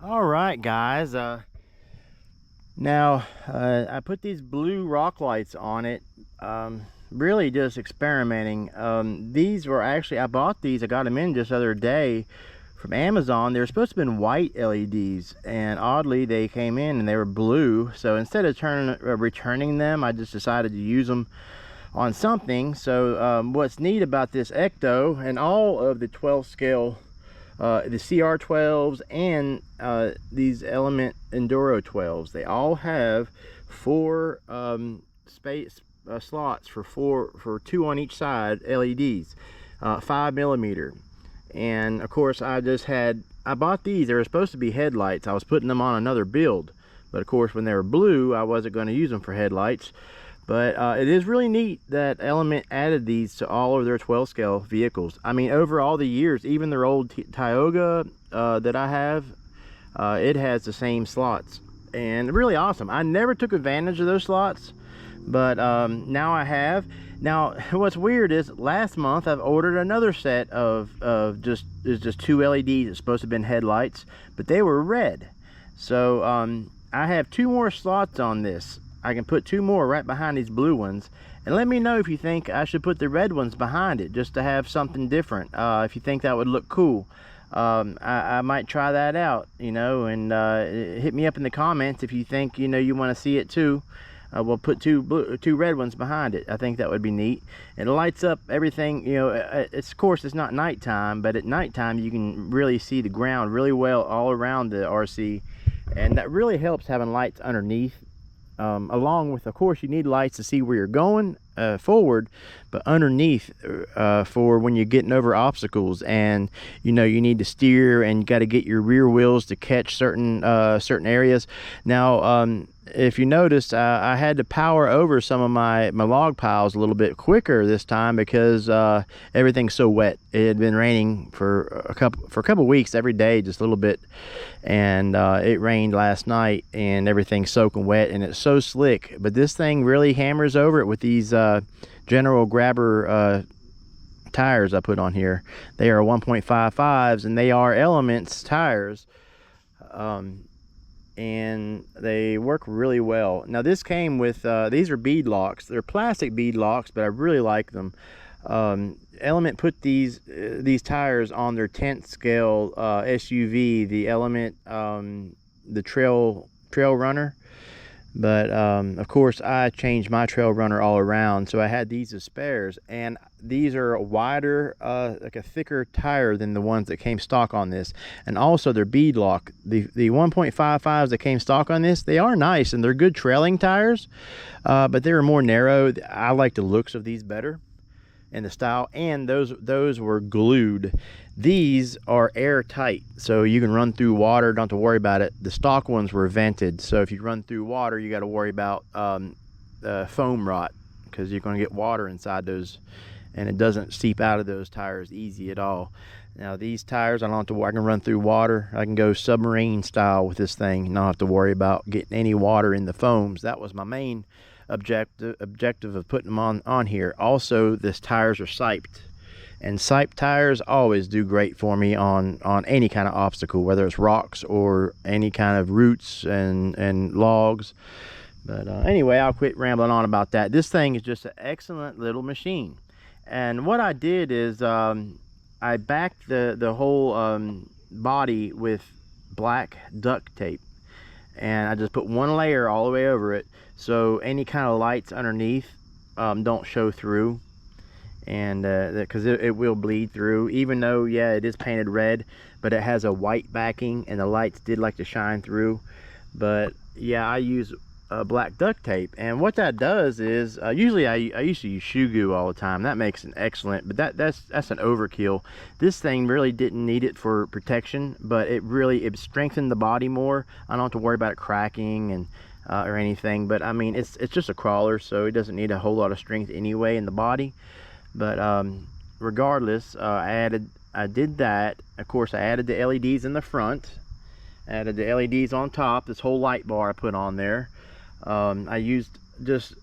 All right, guys. Now I put these blue rock lights on it. Really just experimenting. These were actually, I bought these. I got them in just the other day from Amazon. They were supposed to have been white LEDs, and oddly they came in and they were blue. So instead of returning them, I just decided to use them on something. So what's neat about this Ecto and all of the 12 scale, the CR12s and these Element Enduro12s, they all have four space slots for two on each side LEDs, 5mm. And of course I bought these. They were supposed to be headlights. I was putting them on another build, but of course when they were blue I wasn't going to use them for headlights. But it is really neat that Element added these to all of their 12 scale vehicles. I mean, over all the years, even their old Tioga that I have, it has the same slots, and really awesome. I never took advantage of those slots, but now I have. Now what's weird is last month I've ordered another set of just two LEDs. It's supposed to have been headlights, but they were red. So I have two more slots on this. I can put two more right behind these blue ones, and let me know if you think I should put the red ones behind it just to have something different. If you think that would look cool, I might try that out, you know, and hit me up in the comments if you think, you know, you want to see it too. We'll put two red ones behind it. I think that would be neat. And it lights up everything, you know. Of course it's not nighttime, but at nighttime you can really see the ground really well all around the RC, and that really helps having lights underneath. Along with, of course, you need lights to see where you're going forward, but underneath for when you're getting over obstacles, and you know you need to steer, and you got to get your rear wheels to catch certain areas. Now if you noticed, I had to power over some of my log piles a little bit quicker this time because everything's so wet. It had been raining for a couple weeks every day, just a little bit, and it rained last night and everything's soaking wet and it's so slick. But this thing really hammers over it with these General Grabber tires I put on here. They are 1.55s and they are Elements tires. And they work really well. Now this came with these are bead locks. They're plastic bead locks, but I really like them. Element put these tires on their 10th scale SUV, the Element the Trail Runner. But of course I changed my Trail Runner all around, so I had these as spares, and these are a wider, like a thicker tire than the ones that came stock on this. And also they're bead lock. The 1.55s that came stock on this, they are nice and they're good trailing tires, but they were more narrow. I like the looks of these better and the style, and those were glued. These are airtight, so you can run through water, don't have to worry about it. The stock ones were vented, so if you run through water you got to worry about foam rot, because you're going to get water inside those, and it doesn't seep out of those tires easy at all. Now these tires, I don't have to worry. I can run through water. I can go submarine style with this thing and not have to worry about getting any water in the foams. That was my main objective of putting them on here. Also, this tires are siped, and siped tires always do great for me on any kind of obstacle, whether it's rocks or any kind of roots and logs. But anyway, I'll quit rambling on about that. This thing is just an excellent little machine. And what I did is I backed the whole body with black duct tape, and I just put one layer all the way over it, so any kind of lights underneath don't show through, and because it will bleed through, even though, yeah, it is painted red, but it has a white backing and the lights did like to shine through. But yeah, I use black duct tape, and what that does is usually I used to use shoe glue all the time. That makes an excellent, but that's an overkill. This thing really didn't need it for protection, but it strengthened the body more. I don't have to worry about it cracking and or anything. But I mean, it's just a crawler, so it doesn't need a whole lot of strength anyway in the body. But regardless, I did that. Of course, I added the LEDs in the front, added the LEDs on top. This whole light bar I put on there. I used just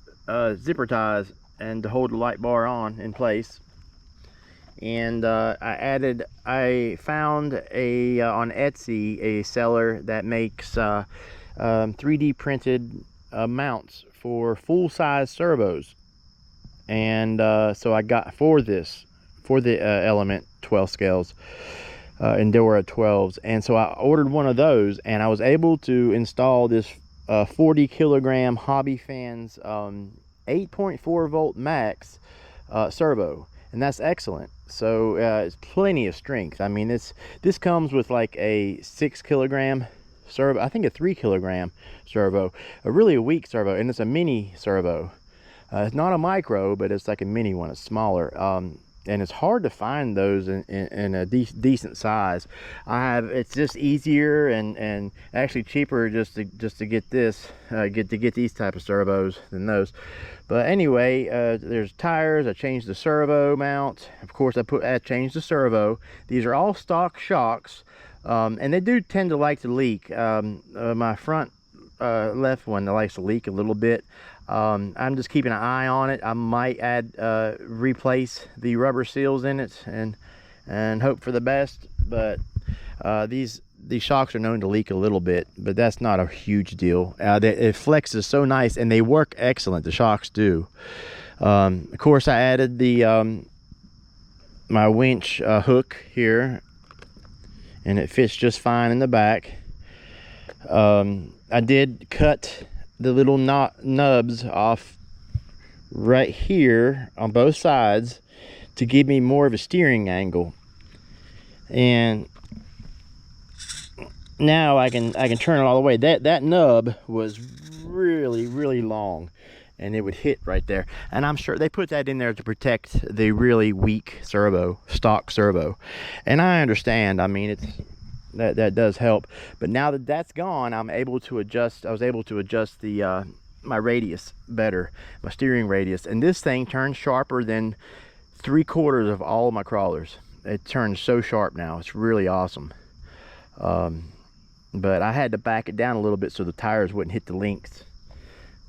zipper ties and to hold the light bar on in place, And I found a on Etsy a seller that makes 3D printed mounts for full-size servos. And so I got for the Element 12 scales, Enduro12s, and so I ordered one of those, and I was able to install this 40 kilogram Hobby Fans 8.4 volt max servo, and that's excellent. So it's plenty of strength. I mean, this comes with like a 6 kilogram servo, I think a 3 kilogram servo, a really weak servo, and it's a mini servo. It's not a micro, but it's like a mini one. It's smaller, and it's hard to find those in a decent size. It's just easier and actually cheaper just to get this, get these type of servos than those. But anyway, there's tires. I changed the servo mount. Of course, I changed the servo. These are all stock shocks, and they do tend to like to leak. My front left one likes to leak a little bit. I'm just keeping an eye on it. I might replace the rubber seals in it and hope for the best. But these shocks are known to leak a little bit, but that's not a huge deal. It flexes so nice, and they work excellent. The shocks do. Of course, I added the my winch hook here, and it fits just fine in the back. I did cut the little nubs off right here on both sides to give me more of a steering angle, and now I can turn it all the way. That nub was really long, and it would hit right there, and I'm sure they put that in there to protect the really weak stock servo, and I understand. I mean, that does help, but now that that's gone, I was able to adjust the my radius better, my steering radius, and this thing turns sharper than 3/4 of all of my crawlers. It turns so sharp now. It's really awesome. But I had to back it down a little bit so the tires wouldn't hit the links,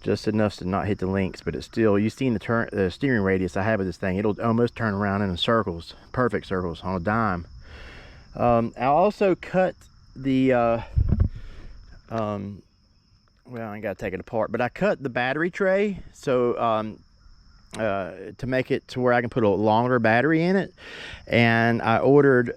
just enough to not hit the links. But it's still, you've seen the steering radius I have of this thing. It'll almost turn around in circles, perfect circles on a dime. I also cut the well, I gotta take it apart, but I cut the battery tray so to make it to where I can put a longer battery in it, and I ordered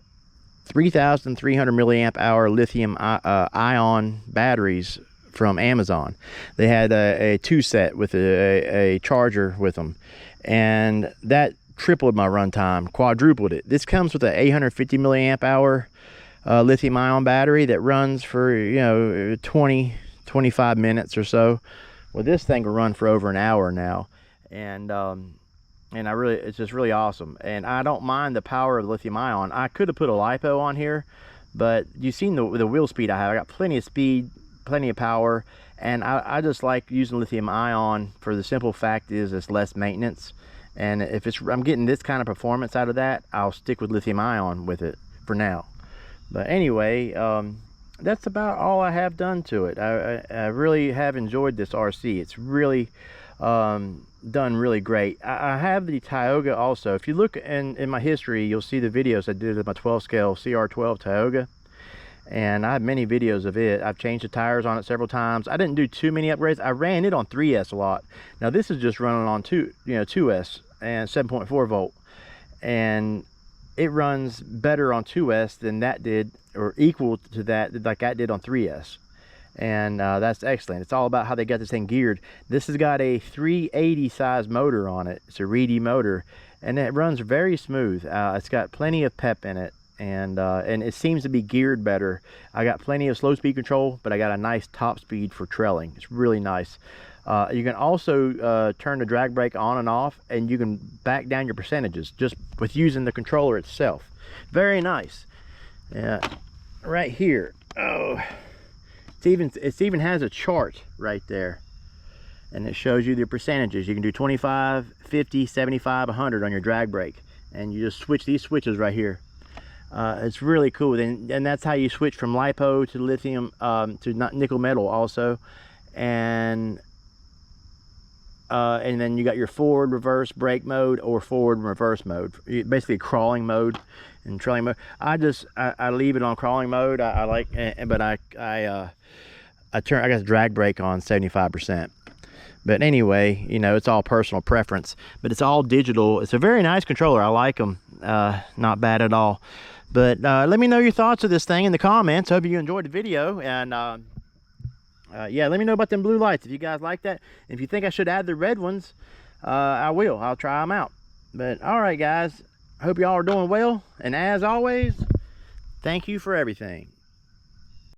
3,300 milliamp hour lithium ion batteries from Amazon. They had a 2-set with a charger with them, and that tripled my runtime, quadrupled it. This comes with an 850 milliamp hour lithium ion battery that runs for 20-25 minutes or so. Well, this thing will run for over an hour now, and it's just really awesome. And I don't mind the power of lithium ion. I could have put a lipo on here, but you've seen the wheel speed I have. I got plenty of speed, plenty of power, and I just like using lithium ion for the simple fact is it's less maintenance. And if I'm getting this kind of performance out of that, I'll stick with lithium ion with it for now. But anyway, that's about all I have done to it. I really have enjoyed this RC. It's really done really great. I have the Tioga also. If you look in my history, you'll see the videos I did of my 12 scale CR12 Tioga, and I have many videos of it. I've changed the tires on it several times. I didn't do too many upgrades. I ran it on 3S a lot. Now this is just running on 2S and 7.4 volt, and it runs better on 2S than that did, or equal to that, like that did on 3S. And that's excellent. It's all about how they got this thing geared. This has got a 380 size motor on it. It's a Reedy motor, and it runs very smooth. It's got plenty of pep in it, and it seems to be geared better. I got plenty of slow speed control, but I got a nice top speed for trailing. It's really nice. You can also turn the drag brake on and off, and you can back down your percentages just with using the controller itself. Very nice. Right here, it even has a chart right there, and it shows you the percentages. You can do 25, 50, 75, 100 on your drag brake, and you just switch these switches right here. It's really cool, and that's how you switch from lipo to lithium to nickel metal also. And and then you got your forward, reverse, brake mode, or forward and reverse mode. Basically crawling mode and trailing mode. I leave it on crawling mode. I like, but I got drag brake on 75%. But anyway, you know, it's all personal preference. But it's all digital. It's a very nice controller. I like them. Not bad at all. But let me know your thoughts of this thing in the comments. Hope you enjoyed the video. And yeah, let me know about them blue lights if you guys like that. If you think I should add the red ones, I will. I'll try them out. But all right, guys. Hope y'all are doing well. And as always, thank you for everything.